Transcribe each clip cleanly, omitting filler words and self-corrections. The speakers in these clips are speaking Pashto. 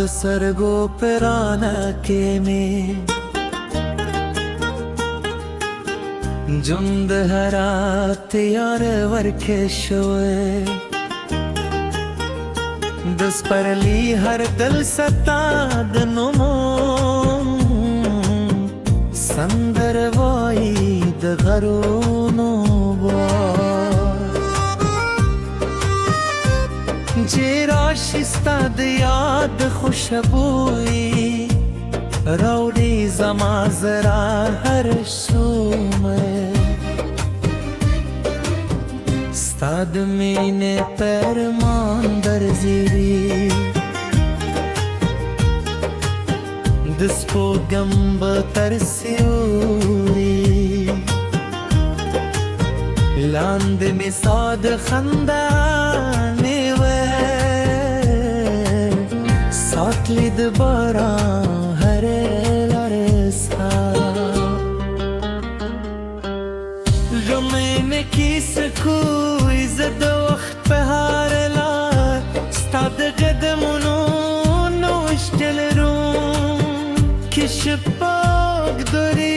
सरगो पिराना के में जुंद हरात यार वर्खे शोए दस परली हर दिल सताद नुमो संदर वाईद घरोनो जेरा शिस्ताद याद खुशबुई रौडी जमा जरा हर में स्ताद मीने पैर मांदर जीरी दिसको गंब तरस्यूरी लांद में साद खंदाने वे सातलिद बरा हरे लरसा रमेने किस कोई जद वक्त पहार ला स्ताद गदमुनो नोश्टल रूम किश पाक दुरी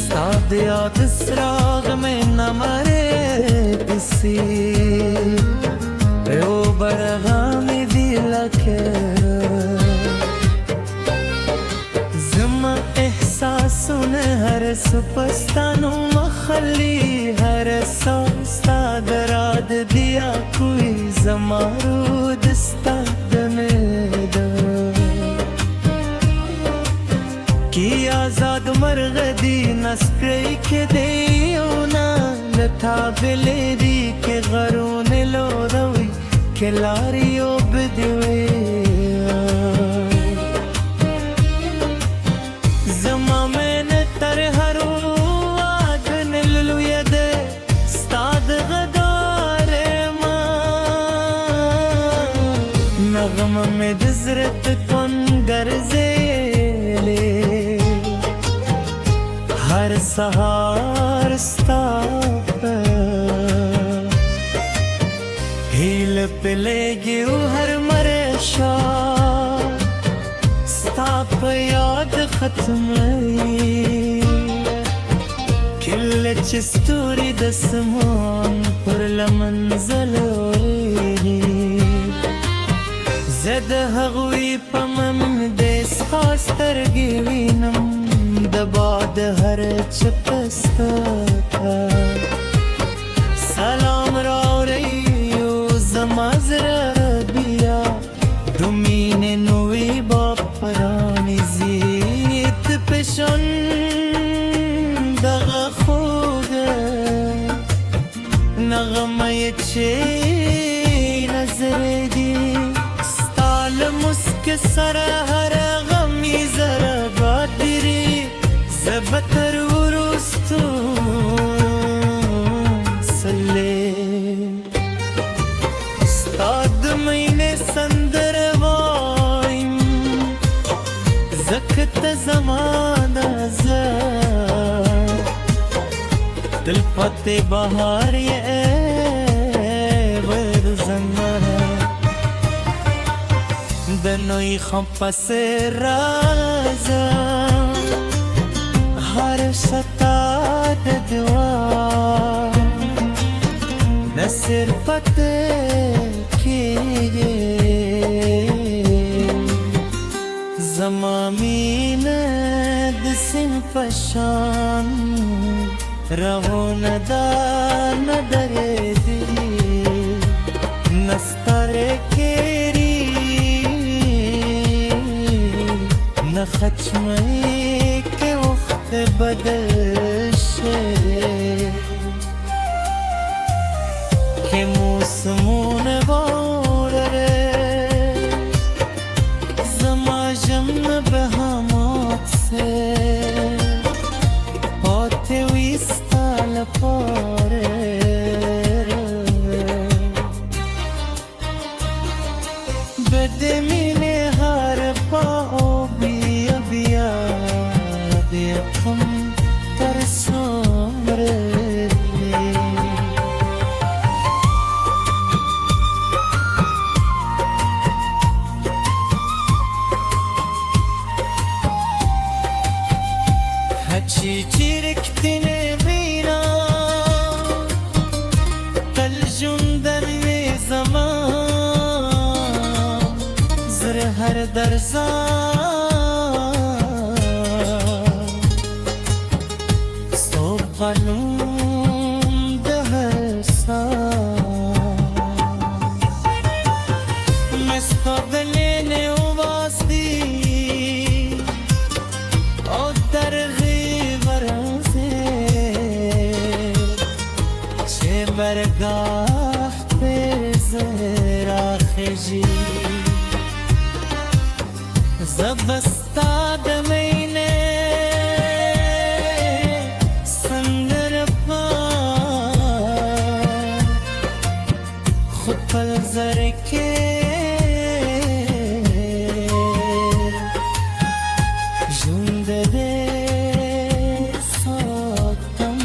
स्ताद याद सराग में न मरे किसी ओ बरगा में दिल के एहसासुन हर सुपस्तानु मखली हर साद राद दिया कोई जमारूद स्ताद में की आजाद मरगदी नस्प्रे के देना लथा बिलेरी के गरून लो रवी के लारियो बदवे नगम में दजरत कौन गर्जेले हर सहार स्ताप हील पिलेगी हर मरेशा स्ताप याद खत्म किल चिस्तूरी दसमान पर लमंजल زد هغوی پمم دیس خاستر گیوینم دباد هر چپستا سلام را ریو زمازر بیا دومین نوی با پرانی زیت پشن دغ خوده نغمه چه نظر دی मुस्क सर हर गमी जरा बादरी जबतर उरुस्तु सले स्ताद महीने संदर वाइम जखत जमाना दिल पते बहार ये دنوی خم پس رازا هر ستاد دوا نصر پتے کیے زمامین دسن پشان رہو ندا ندرے دی نستر کیری خچمه که وقت بدل شه که موسمون باره زما جمع به همات سه پاته ویستال پاره بده مینه هر پاو हम तरसों रे چی رکتنی بینا تل جندن وی زمان زر هر درزان صوب قانون ده هر سان مستقبلین و باستی او درغی برازه چه برگاه بزر آخجی زبستا دمینه سندر پا خود پل زرکه جنده ده ساتم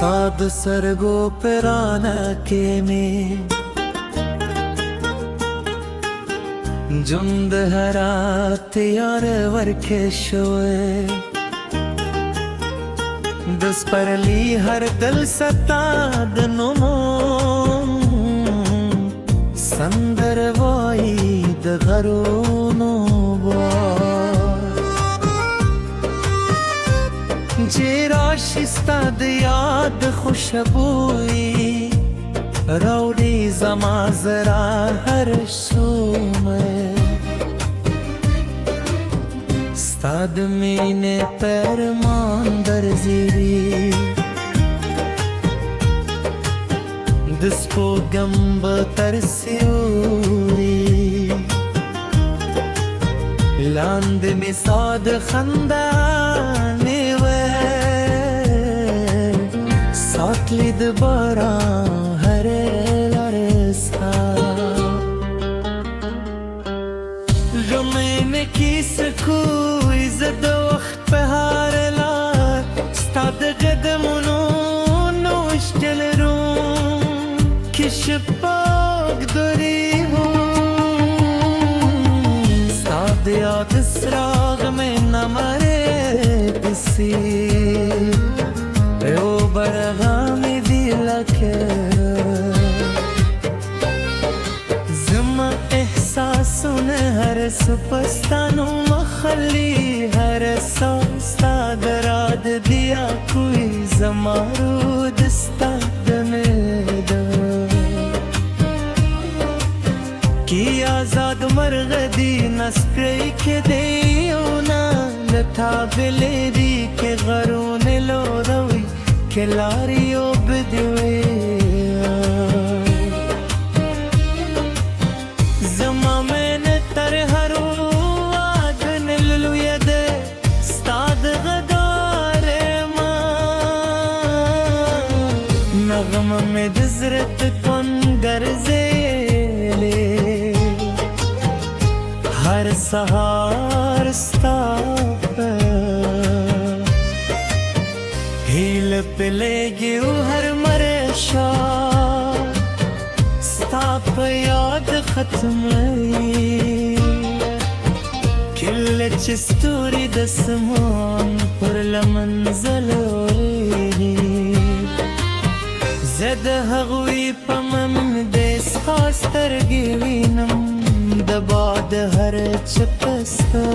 استاد سرگو پرانا کے میں جند هرات یار ورکه شوه دس پرلی هر دل ستاد نمو سندر وای د غرونو جراشی ستاد یاد خوشبوی روڑی زما زرا هر شومه ستاد مین پرمان در زیری دسپو گمب ترسیوری لاند می ساد خندانی ساتلید بارا هر لرسا غمین کی سکوی زد وقت پهار لار ستاد قدمونو نوش دل روم کش پاک داری هم ستاد یاد سراغ میں نماره بسی او برغامی دیلکه زما احساسون هر سپستانو مخلی هر ساستاد راد دیا کوئی زمارو دستاد میدا کی آزاد مرغ دی نسکری که دیونا لتا بلیری که غرون لو روی که لاریو بدوی زما من تر هرو آدن للوی ده ستاد غدار ما نغم میں دزرت کن گرزیلی هر سهار ستاپه هیل پلیگی و هر مرشا ستاپ یاد ختمی کل چستوری دسمان پر لمنزلوری زد هغوی پمم دیس خاسترگی وینم دباد هر چپستا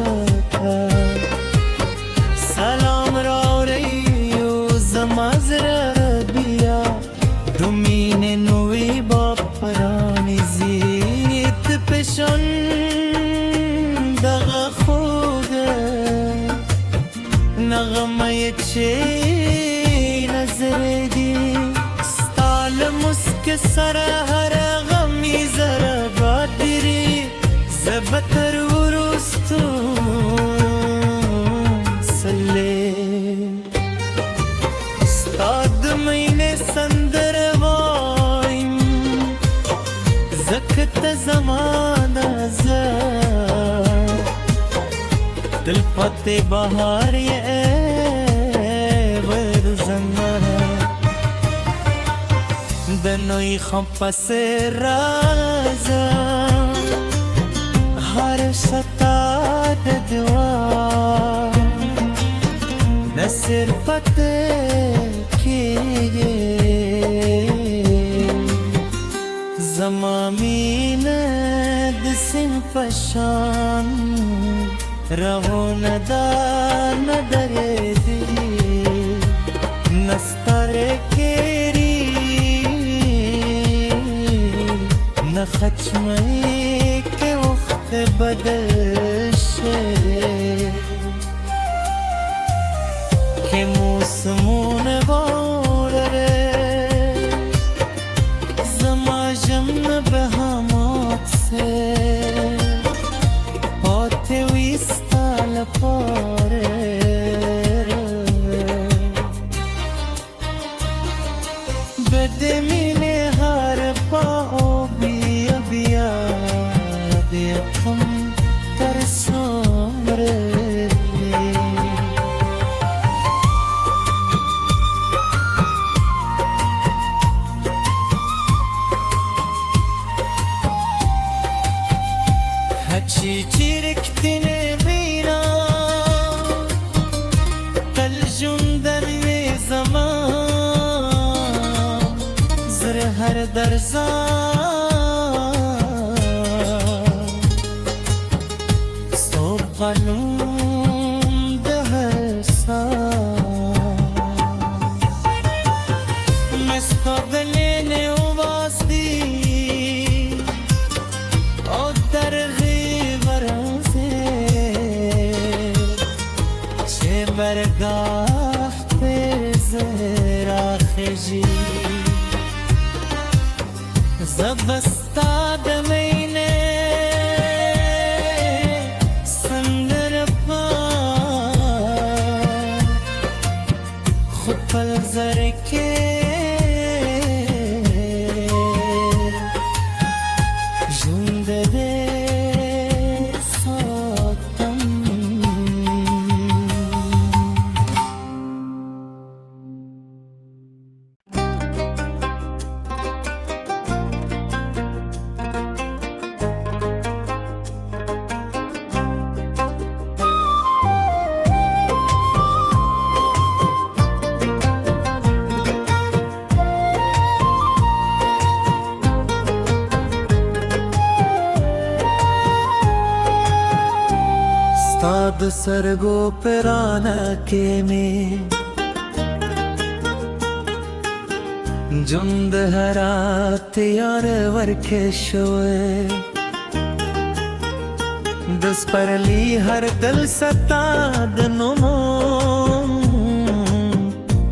سلام راوریو زمازر بیا دومین نوی با پرانی زیت پشن دغا خوگه نغمه چه نظر دی ستال مسک سر هر غمی زر بادری زبتر ورستو سلی خط بهار ورد زنگاره دنوی خمپس رازا هر ستاد دعا نصر فتح کیه زمامین دسیم پشان رهو ندا ندره دی نستاره کری نخچمه که وقت بدل شه که موسمون باره زما جمع به همات سه بده مینه هر پا بیا بیا بیا کم ترسامره هچی چیرکتینه هر درزان صبح قانون ده هر سان مستقلین و باستی او درغی برازه چه برگاه پیزر آخجی زبستاد مینه سندر پا خود پل زرکه جونده ده ساتم استاد سرگو پرانکه می جند هرات یار ورکه شوه دس پرلی هر دل ستاد نمو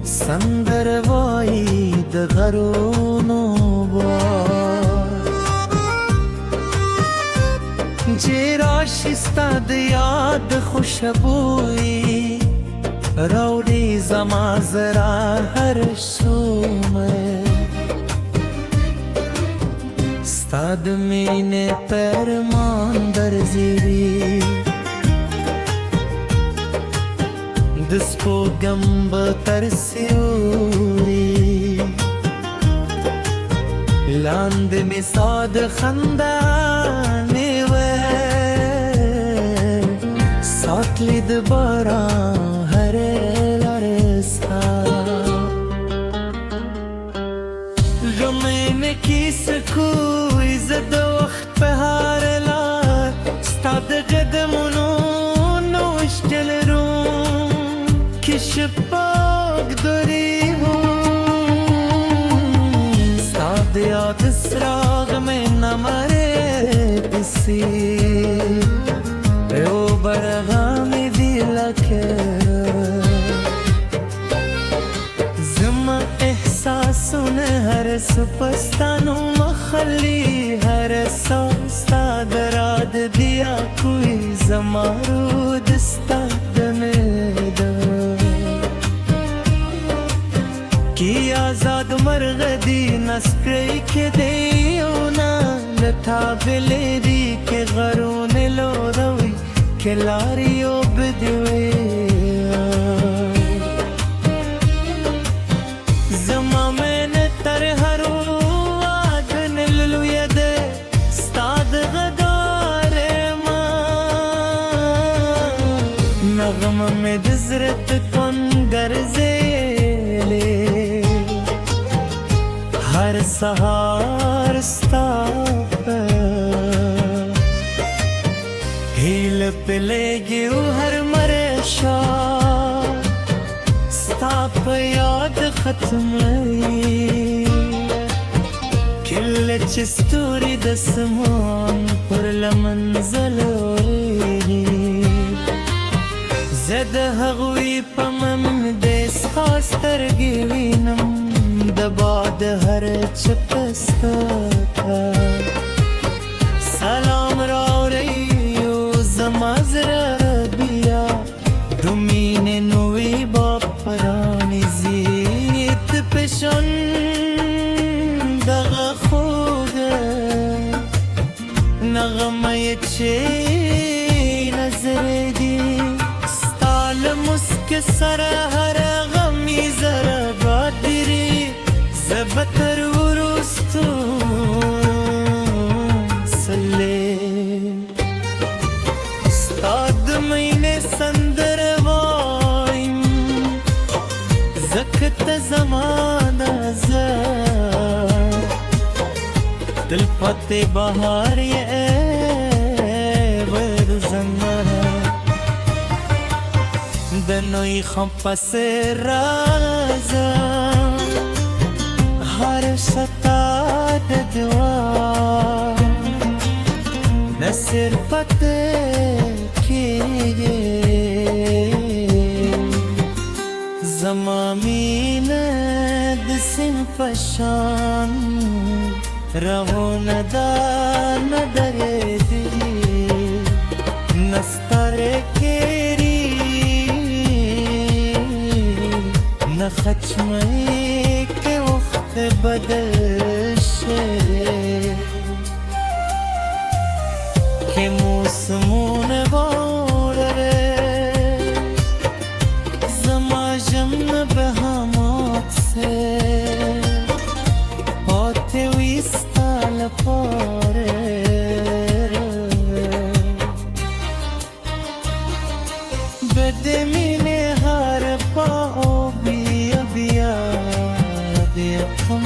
سندر واید غرونو جراش استاد یاد خوشبوی روڑی زما زرا هر سومه استاد مین پرمان در زیری دسپو گمب ترسیوری لاند می ساد خندانی ساتلید باران هر لرسا غمین کی سکوی زد وقت پهار لار استاد قدمونو نوشتل روم که شپاک دوری بون استاد یاد سراغ من نماره پسی او برغام دیلکه زما احساسون هر سپستانو مخلی هر ساستاد راد دیا کوئی زمارو دستاد میدان کی آزاد مرغ دی نسپری که دیونا لطا بلیری که غرون لو روی که لاریو بدوی سهار ستا په هیله په لګي او هر مرشا ستا په یاد ختموي کله چې ستوري د سمان پر لمن ځلوي زه د هغوی په من د ستا سترګې وینم د باد هر چپه ستا ته سلام راوړی یو زما زړه بیا د مینې نوې به پرانیزي ته په شان دغه خوږه نغمه یې چې نظر دي ستا له مسکې سره هر غمي زره بادري زه به تر وروستو ستا د مینې سندره وایم ځکه ته زما نظر تلپاتې بهار یې ورځنه د نوی خم پسې راځم هر شتا د دعا نه صرف ته کېږي زما مینه د سیند په شان روانه ده نه درېږي نه ستړې کېږي نه ختموي که وخت بدل شي که موسمونه بولره زما ژم به همات سه پاتې وي ستا لپاره بد مینې هر پاو بیا بیا بیا هم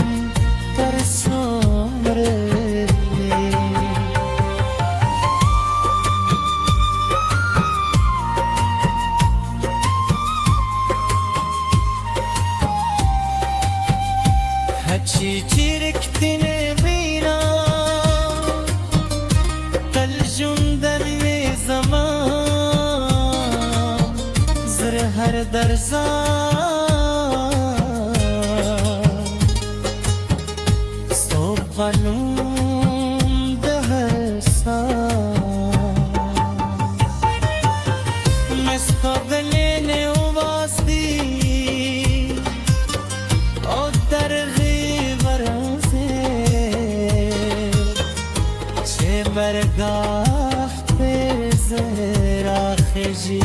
تر څومره چې رښتینې مینه تل ژوندی وي زما زړه هر درځم ستا قانون د هر ساه مې ستا د لینې وباسي او درغې برگاه به زهرا خجی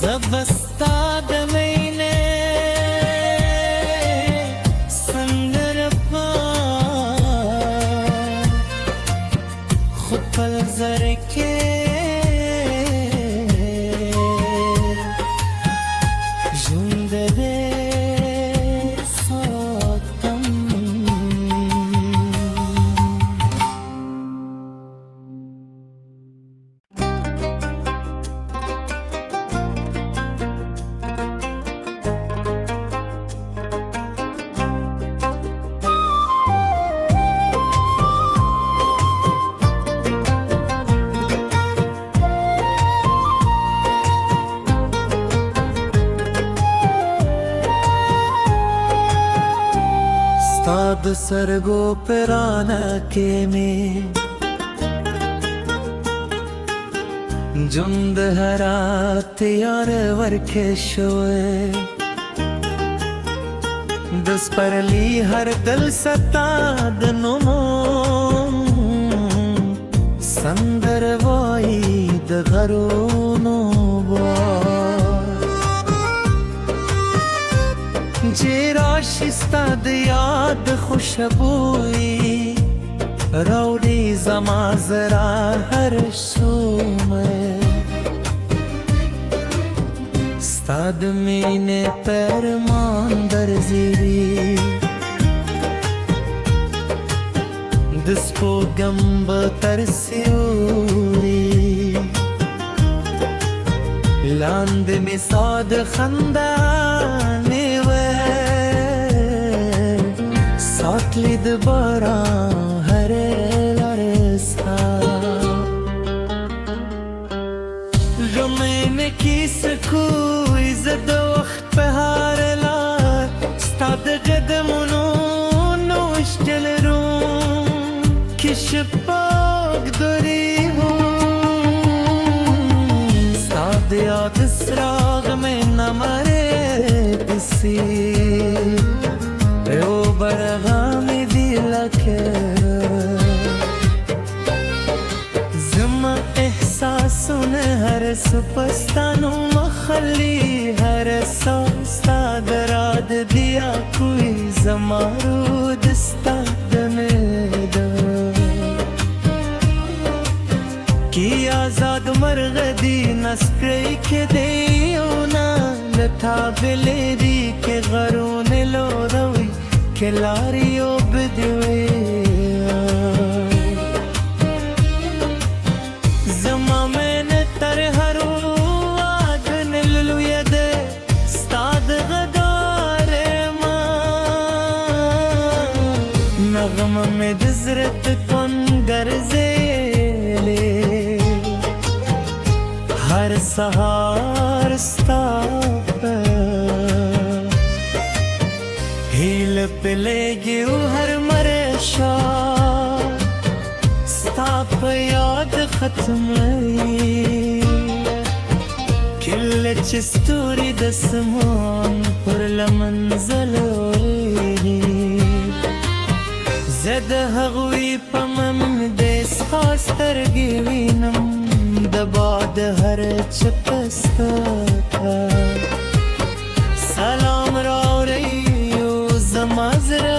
زبستا دمینه سندر پا خود پل زرکه جنده ده د سرګو پرانا کې مې جند هرات یار ورکه شوه د سپرلی هر دل ستا د نومو سندر وای د غرونو چې راشي ستا د یاد خوشبویي راوړي زما زړه هر شومه ستاد مینه پرمان در زیری دسپو گم بترسیوری لاند می ساد خندانی و ساتلی دبارا هر لرسا غمین کی سکوی زد وقت بهار لار ستاد قدمونو نوش جل روم کش پاک دوری ستاد یاد سراغ میں نمارے پسی او برغامی دیلا کرا زما احساسون هر سپستانو مخلی هر ساستاد راد دیا کوئی زمارو دستاد میدا کی آزاد مرغ دی نسپری که دیونا لتا بلیری که غرون لو روی که لاریو بدوی زما من تر هرو آگن للوی ده ستاد غدار ما نغم میں دزرت کن گرزیلی هر سهار ستاپا هیل پلیگی و هر مرشا ستاپ یاد ختمی کل چستوری دسمان پر لمنزلوی زد هغوی پمم دیس خواسترگی وینم دباد هر چپستا سلام را ریو زمازر